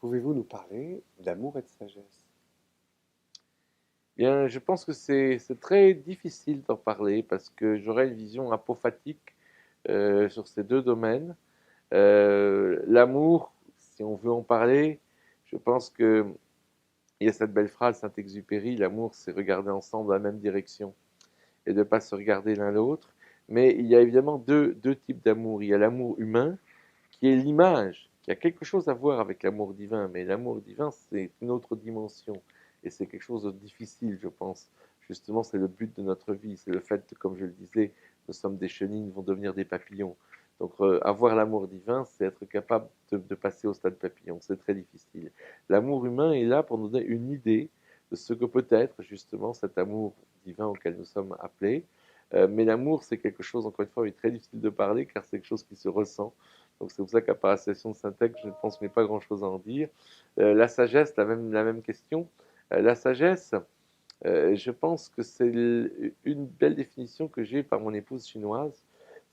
Pouvez-vous nous parler d'amour et de sagesse? Bien, je pense que c'est très difficile d'en parler parce que j'aurais une vision apophatique sur ces deux domaines. L'amour, si on veut en parler, je pense que il y a cette belle phrase Saint-Exupéry, l'amour, c'est regarder ensemble dans la même direction et de ne pas se regarder l'un l'autre. Mais il y a évidemment deux types d'amour. Il y a l'amour humain, qui est l'image, qui a quelque chose à voir avec l'amour divin, mais l'amour divin, c'est une autre dimension. Et c'est quelque chose de difficile, je pense. Justement, c'est le but de notre vie, c'est le fait, comme je le disais, nous sommes des chenilles, nous vont devenir des papillons. Donc, avoir l'amour divin, c'est être capable de passer au stade papillon. C'est très difficile. L'amour humain est là pour nous donner une idée de ce que peut être justement cet amour divin auquel nous sommes appelés. Mais l'amour, c'est quelque chose, encore une fois, il est très difficile de parler car c'est quelque chose qui se ressent. Donc c'est pour ça qu'à part la citation de Saint-Exupéry, je pense qu'il n'y a pas grand-chose à en dire. La sagesse, la même question. La sagesse, je pense que c'est une belle définition que j'ai par mon épouse chinoise.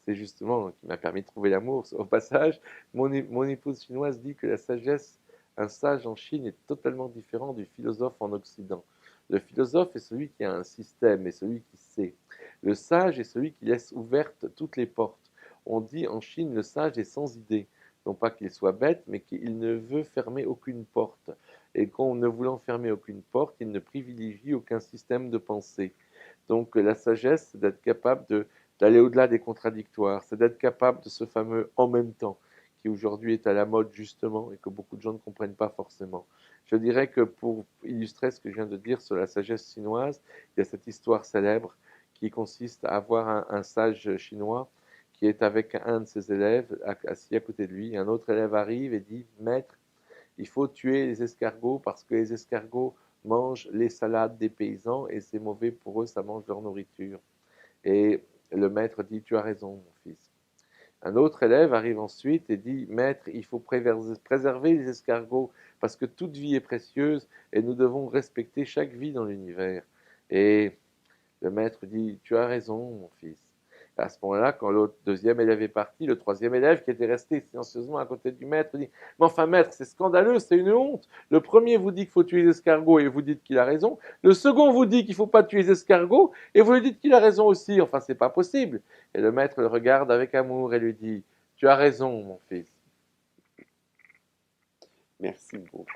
C'est justement qui m'a permis de trouver l'amour. Au passage, mon épouse chinoise dit que la sagesse, un sage en Chine est totalement différent du philosophe en Occident. Le philosophe est celui qui a un système et celui qui sait. Le sage est celui qui laisse ouvertes toutes les portes. On dit en Chine, le sage est sans idée. Non pas qu'il soit bête, mais qu'il ne veut fermer aucune porte. Et qu'en ne voulant fermer aucune porte, il ne privilégie aucun système de pensée. Donc la sagesse, c'est d'être capable d'aller au-delà des contradictoires, c'est d'être capable de ce fameux en même temps qui aujourd'hui est à la mode justement et que beaucoup de gens ne comprennent pas forcément. Je dirais que pour illustrer ce que je viens de dire sur la sagesse chinoise, il y a cette histoire célèbre qui consiste à avoir un sage chinois qui est avec un de ses élèves assis à côté de lui. Un autre élève arrive et dit, Maître, il faut tuer les escargots parce que les escargots mangent les salades des paysans et c'est mauvais pour eux, ça mange leur nourriture. Et le maître dit, tu as raison, mon fils. Un autre élève arrive ensuite et dit, Maître, il faut préserver les escargots parce que toute vie est précieuse et nous devons respecter chaque vie dans l'univers. Et le maître dit, tu as raison, mon fils. À ce moment-là, quand l'autre deuxième élève est parti, le troisième élève qui était resté silencieusement à côté du maître dit, mais enfin maître, c'est scandaleux, c'est une honte. Le premier vous dit qu'il faut tuer les escargots et vous dites qu'il a raison. Le second vous dit qu'il ne faut pas tuer les escargots et vous lui dites qu'il a raison aussi. Enfin, c'est pas possible. Et le maître le regarde avec amour et lui dit, tu as raison, mon fils. Merci beaucoup.